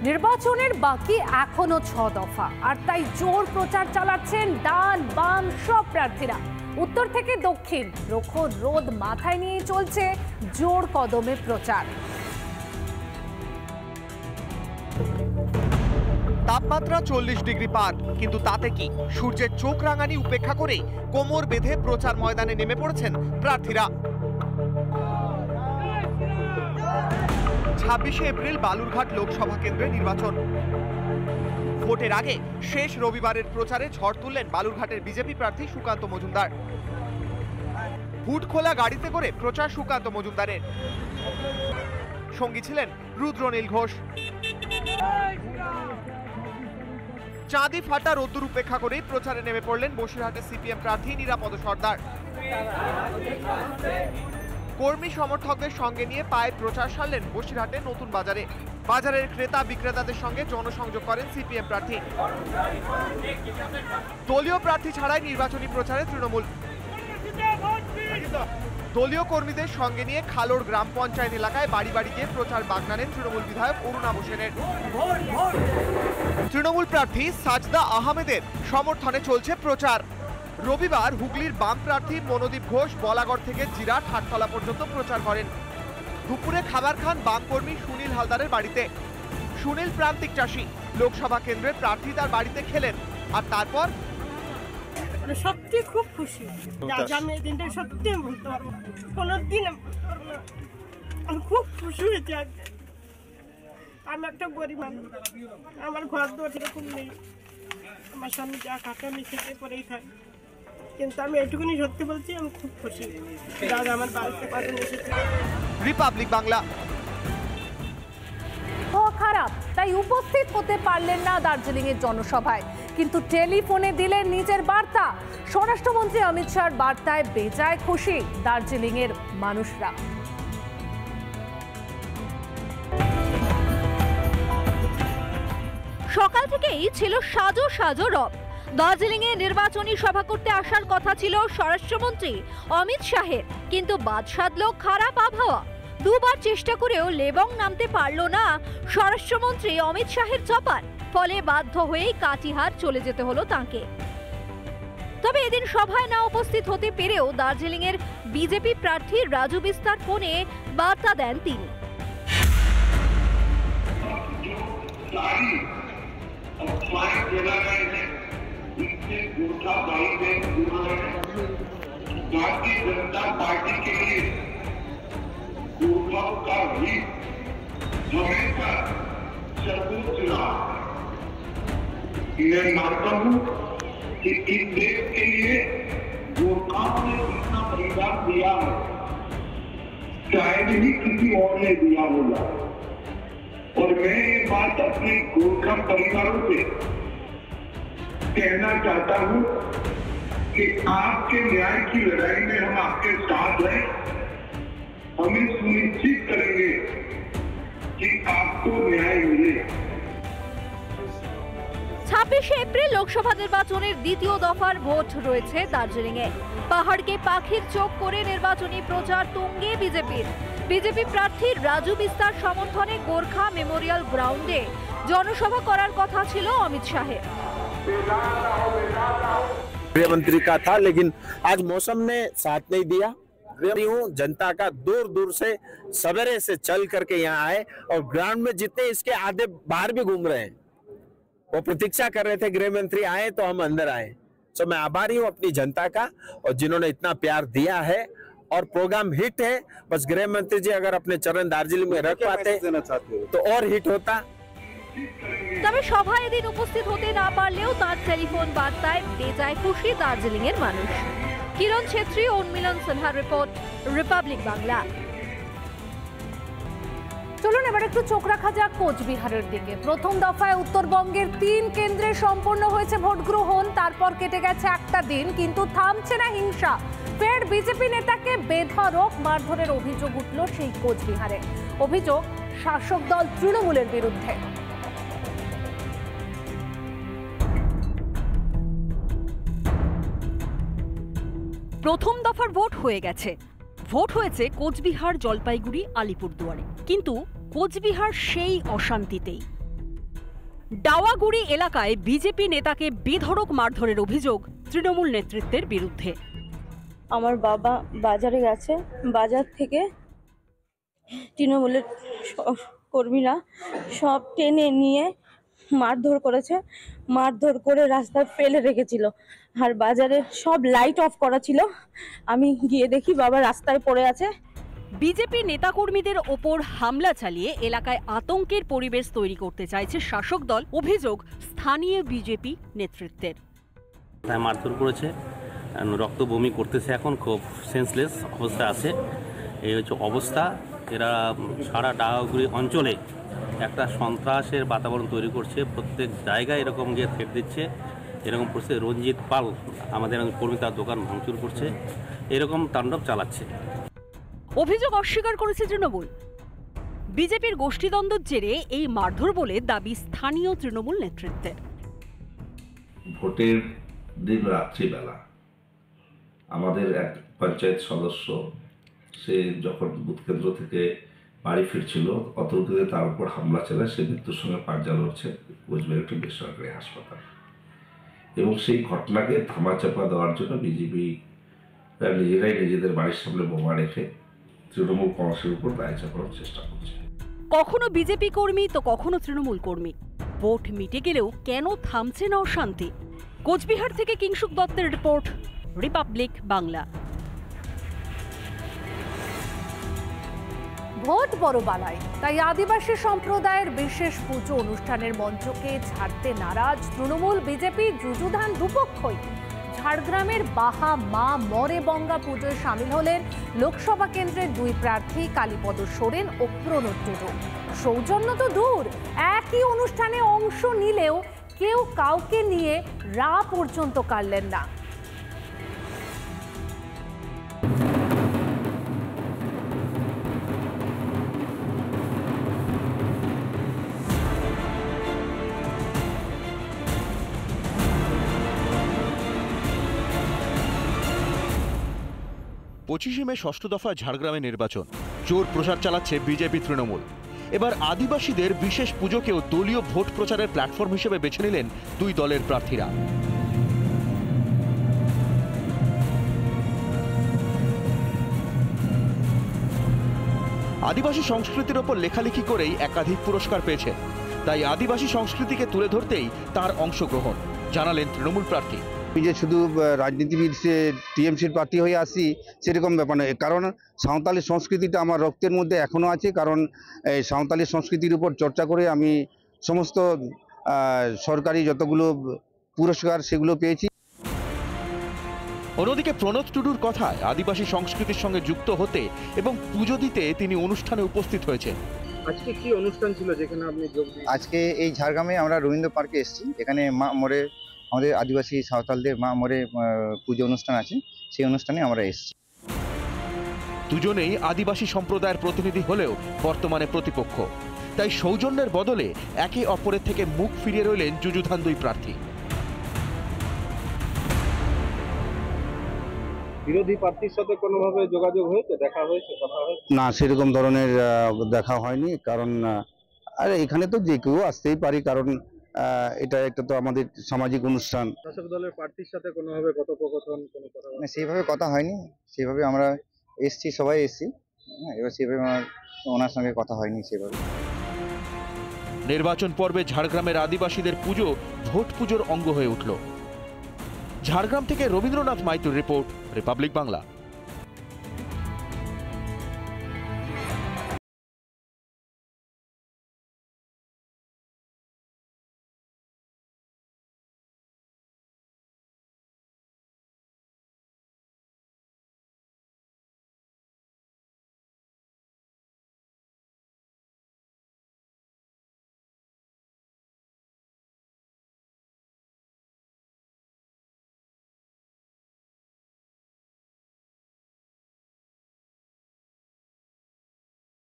নির্বাচনের বাকি এখনো 6 দফা, আর তাই জোর প্রচার চালাচ্ছেন ডান বাম সব প্রার্থীরা। উত্তর থেকে দক্ষিণ প্রখর রোদ মাথায় নিয়ে চলছে জোর কদমে প্রচার। তাপমাত্রা 40 ডিগ্রি পার, কিন্তু তাতে কি সূর্যের চোখ রাঙানি উপেক্ষা করে কোমর বেঁধে প্রচার ময়দানে নেমে পড়েছেন প্রার্থীরা। 26শে এপ্রিল বালুরঘাট লোকসভা কেন্দ্রে নির্বাচন। ভোটের আগে শেষ রবিবারের প্রচারে ঝড় তুললেন বালুরঘাটের বিজেপি প্রার্থী সুকান্ত মজুমদার। হুড খোলা গাড়িতে করে প্রচার সুকান্ত মজুমদারের, সঙ্গী ছিলেন রুদ্রনীল ঘোষ। চাঁদি ফাটা রোদ্দুর উপেক্ষা করে প্রচারে নেমে পড়লেন বসিরহাটের সিপিএম প্রার্থী নিরাপদ সর্দার। কর্মী সমর্থকদের সঙ্গে নিয়ে পায়ের প্রচার সারলেন বসিরহাটের নতুন বাজারে। বাজারের ক্রেতা বিক্রেতাদের সঙ্গে জনসংযোগ করেন সিপিএম প্রার্থী। দলীয় প্রার্থী ছাড়াই নির্বাচনী প্রচারে তৃণমূল। দলীয় কর্মীদের সঙ্গে নিয়ে খালোড় গ্রাম পঞ্চায়েত এলাকায় বাড়ি বাড়ি গিয়ে প্রচার বাগনা নেন তৃণমূল বিধায়ক অরুণাভ সেনের। তৃণমূল প্রার্থী সাজদা আহমেদের সমর্থনে চলছে প্রচার। রবিবার হুগলির বাম প্রার্থী মনোদীপ ঘোষ বলাগড় থেকে জিরাট হাটতলা পর্যন্ত প্রচার করেন। দুপুরে খাবার খান বাম কর্মী সুনীল হালদারের বাড়িতে। সুনীল প্রান্তিক চাষী, লোকসভা কেন্দ্রের প্রার্থী তার বাড়িতে খেলেন, আর তারপর সত্যি খুব খুশি। আমি এই দিনটা সত্যি বলতে পারবো, কোনোদিন আমি খুব খুশি হয়েছি। আমি একটা গরিব মানুষ, আমার ঘর দোর এরকম নেই, আমার স্বামী যা খাতে আমি খেতে পরেই খাই, কিন্তু আমি এটুকুনি সত্যি বলছি, আমি খুব খুশি। দাদা আমার বাড়িতে কদিন এসেছে। রিপাবলিক বাংলা। খারাপ, তাই উপস্থিত হতে পারলেন না দার্জিলিং এর জনসভায়, কিন্তু টেলিফোনে দিলেন নিজের বার্তা। স্বরাষ্ট্রমন্ত্রী অমিত শাহর বার্তায় বেজায় খুশি দার্জিলিং এর মানুষরা। সকাল থেকেই ছিল সাজো সাজো রব। দার্জিলিং এ নির্বাচনী সভা করতে আসার কথা ছিল স্বরাষ্ট্রমন্ত্রী অমিত শাহের, কিন্তু বাদ সাধল খারাপ আবহাওয়া। দুবার চেষ্টা করেও লেবং নামতে পারল না স্বরাষ্ট্রমন্ত্রী অমিত শাহের চপার, ফলে বাধ্য হয়েই কাটিহার চলে যেতে হলো তাঁকে। তবে এদিন সভায় না উপস্থিত হতে পেরেও দার্জিলিং এর বিজেপি প্রার্থী রাজু বিস্তার ফোনে বার্তা দেন তিনি। भारतीय जनता पार्टी के लिए गोरखा का हित हमेशा सर्वोच्च रहा। मैं मानता हूं कि इस देश के लिए गोरखा ने जितना बलिदान दिया है शायद ही किसी और ने दिया होगा, और मैं ये बात अपने गोरखा परिवारों से कहना चाहता हूं कि आपके न्याय की लड़ाई में हम आपके साथ हैं। हमें सुनिश्चित करेंगे कि आपको न्याय मिले। 26শে এপ্রিল লোকসভা নির্বাচনের দ্বিতীয় দফার ভোট রয়েছে দার্জিলিং এ। পাহাড়কে পাখির চোখ করে নির্বাচনী প্রচার তুঙ্গে বিজেপি প্রার্থী রাজু বিস্তার সমর্থনে গোর্খা মেমোরিয়াল গ্রাউন্ডে জনসভা করার কথা ছিল অমিত শাহের। गृहमंत्री का था, लेकिन आज मौसम ने साथ नहीं दिया। जनता का दूर दूर से सवेरे से चल करके यहाँ आए, और ग्राउंड में जितने इसके आधे बाहर भी घूम रहे हैं, वो प्रतीक्षा कर रहे थे गृह मंत्री आए तो हम अंदर आए। तो मैं आभारी हूँ अपनी जनता का, और जिन्होंने इतना प्यार दिया है, और प्रोग्राम हिट है। बस गृह मंत्री जी अगर अपने चरण दार्जिलिंग में रख पाते तो और हिट होता। তবে সভায় এদিন উপস্থিত হতে না পারলেও তার টেলিফোন বার্তায় বেজায় খুশি দার্জিলিং এর মানুষ। কিরণ ছেত্রী, উন্মিলন সিনহার রিপোর্ট, রিপাবলিক বাংলা। চলুন এবার একটু চোখ রাখা যাক কোচবিহারের দিকে। প্রথম দফায় উত্তরবঙ্গের 3 কেন্দ্রে সম্পন্ন হয়েছে ভোট গ্রহণ। তারপর কেটে গেছে একটা দিন, কিন্তু থামছে না হিংসা। ফের বিজেপি নেতাকে বেধড়ক মারধরের অভিযোগ উঠল সেই কোচবিহারে। অভিযোগ শাসক দল তৃণমূলের বিরুদ্ধে। প্রথম দফার ভোট হয়ে গেছে। ভোট হয়েছে কোচবিহার, জলপাইগুড়ি, আলিপুরদুয়ারে, কিন্তু কোচবিহার সেই অশান্তিতেই। ডাওয়াগুড়ি এলাকায় বিজেপি নেতাকে বেধড়ক মারধরের অভিযোগ তৃণমূল নেতৃত্বের বিরুদ্ধে। আমার বাবা বাজারে গেছে, বাজার থেকে তৃণমূলের কর্মীরা সব টেনে নিয়ে মারধর করেছে, মারধর করে রাস্তায় ফেলে রেখেছিল। আর বাজারে সব লাইট অফ করা ছিল। আমি গিয়ে দেখি বাবা রাস্তায় পড়ে আছে। বিজেপি নেতাকর্মীদের ওপর হামলা চালিয়ে এলাকায় আতঙ্কের পরিবেশ তৈরি করতে চাইছে শাসক দল, অভিযোগ স্থানীয় বিজেপি নেতৃত্বের। মারধর করেছে, রক্ত বমি করতেছে, এখন খুব সেন্সলেস অবস্থা আছে। এই হচ্ছে অবস্থা। এরা সারা ডাওয়াগুড়ি অঞ্চলে একটা সন্ত্রাসের বাতাবরণ তৈরি করছে, প্রত্যেক জায়গায় এরকম গিয়ে থ্রেট দিচ্ছে। এরকম করছে রঞ্জিত পাল আমাদের কর্মী, তার দোকান ভাঙচুর করছে, এরকম তাণ্ডব চালাচ্ছে। অভিযোগ অস্বীকার করেছে তৃণমূল। বিজেপির গোষ্ঠীদ্বন্দ্বের জেরে এই মারধর বলে দাবি স্থানীয় তৃণমূল নেতৃত্বের। ভোটের দিন রাত্রিবেলা আমাদের এক পঞ্চায়েত সদস্য, সে যখন বুথ কেন্দ্র থেকে বাড়ি ফিরছিল, অতর্কিতে তার উপর হামলা চালায়। সে মৃত্যুর সঙ্গে পাঞ্জা লড়ছে কোচবিহার একটি বেসরকারি হাসপাতাল। এবং সেই ঘটনাকে ধামাচাপা দেওয়ার জন্য বিজেপি নিজেরাই নিজেদের বাড়ির সামনে বোমা রেখে তৃণমূল কংগ্রেসের উপর দায় চাপানোর চেষ্টা করছে। কখনো বিজেপি কর্মী তো কখনো তৃণমূল কর্মী। ভোট মিটে গেলেও কেন থামছে না অশান্তি? কোচবিহার থেকে কিংশুক দত্তের রিপোর্ট, রিপাবলিক বাংলা। ভোট বড় বালাই, তাই আদিবাসী সম্প্রদায়ের বিশেষ পুজো অনুষ্ঠানের মঞ্চকে ছাড়তে নারাজ তৃণমূল বিজেপি যুযুধান দুপক্ষই। ঝাড়গ্রামের বাহা মা মরে বঙ্গা পুজোয় সামিল হলেন লোকসভা কেন্দ্রের দুই প্রার্থী কালীপদ সোরেন ও প্রণব টুডু। সৌজন্য তো দূর, একই অনুষ্ঠানে অংশ নিলেও কেউ কাউকে নিয়ে রা পর্যন্ত কাড়লেন না। পঁচিশে মে ষষ্ঠ দফা ঝাড়গ্রামে নির্বাচন, জোর প্রচার চালাচ্ছে বিজেপি তৃণমূল। এবার আদিবাসীদের বিশেষ পুজোকেও দলীয় ভোট প্রচারের প্ল্যাটফর্ম হিসেবে বেছে নিলেন দুই দলের প্রার্থীরা। আদিবাসী সংস্কৃতির ওপর লেখালেখি করেই একাধিক পুরস্কার পেয়েছেন, তাই আদিবাসী সংস্কৃতিকে তুলে ধরতেই তার অংশগ্রহণ, জানালেন তৃণমূল প্রার্থী। যে শুধু রাজনীতিবিদ সে টিএমসির প্রার্থী হয়ে আসি সেরকম ব্যাপার নয়, কারণ সাঁওতালি সংস্কৃতিটা আমার রক্তের মধ্যে এখনও আছে। কারণ এই সাঁওতালি সংস্কৃতির উপর চর্চা করে আমি সমস্ত সরকারি যতগুলো পুরস্কার সেগুলো পেয়েছি। অন্যদিকে প্রণব টুডুর কথায় আদিবাসী সংস্কৃতির সঙ্গে যুক্ত হতে এবং পুজো দিতে তিনি অনুষ্ঠানে উপস্থিত হয়েছেন। আজকে কি অনুষ্ঠান ছিল যেখানে আপনি যোগ দিয়েছেন? আজকে এই ঝাড়গ্রামে আমরা রবীন্দ্র পার্কে এসেছি, এখানে মা মরে আমাদের আদিবাসী সাঁওতালদের মা মরে পুজো অনুষ্ঠান আছে, সেই অনুষ্ঠানে আমরা এসেছি। দুজনেই আদিবাসী সম্প্রদায়ের প্রতিনিধি হলেও বর্তমানে প্রতিপক্ষ, তাই সৌজন্যের বদলে একে অপরের থেকে মুখ ফিরিয়ে রইলেন যুযুধান দুই প্রার্থী। বিরোধী প্রার্থীর সাথে কোনোভাবে যোগাযোগ হয়েছে, দেখা হয়েছে, কথা হয়েছে? না, সেরকম ধরনের দেখা হয়নি, কারণ আরে এখানে তো যে কেউ আসতেই পারি, কারণ এটা একটা তো আমাদের সামাজিক অনুষ্ঠান। শাসক দলের প্রার্থীর সাথে কোনোভাবে কথোপকথন, কোনো কথা? না, সেইভাবে কথা হয়নি, সেভাবে আমরা এসছি, সবাই এসছি, এবার সেভাবে আমার ওনার সঙ্গে কথা হয়নি সেভাবে। নির্বাচন পর্বে ঝাড়গ্রামের আদিবাসীদের পুজো ভোট পুজোর অঙ্গ হয়ে উঠল। ঝাড়গ্রাম থেকে রবীন্দ্রনাথ মাইতির রিপোর্ট, রিপাবলিক বাংলা।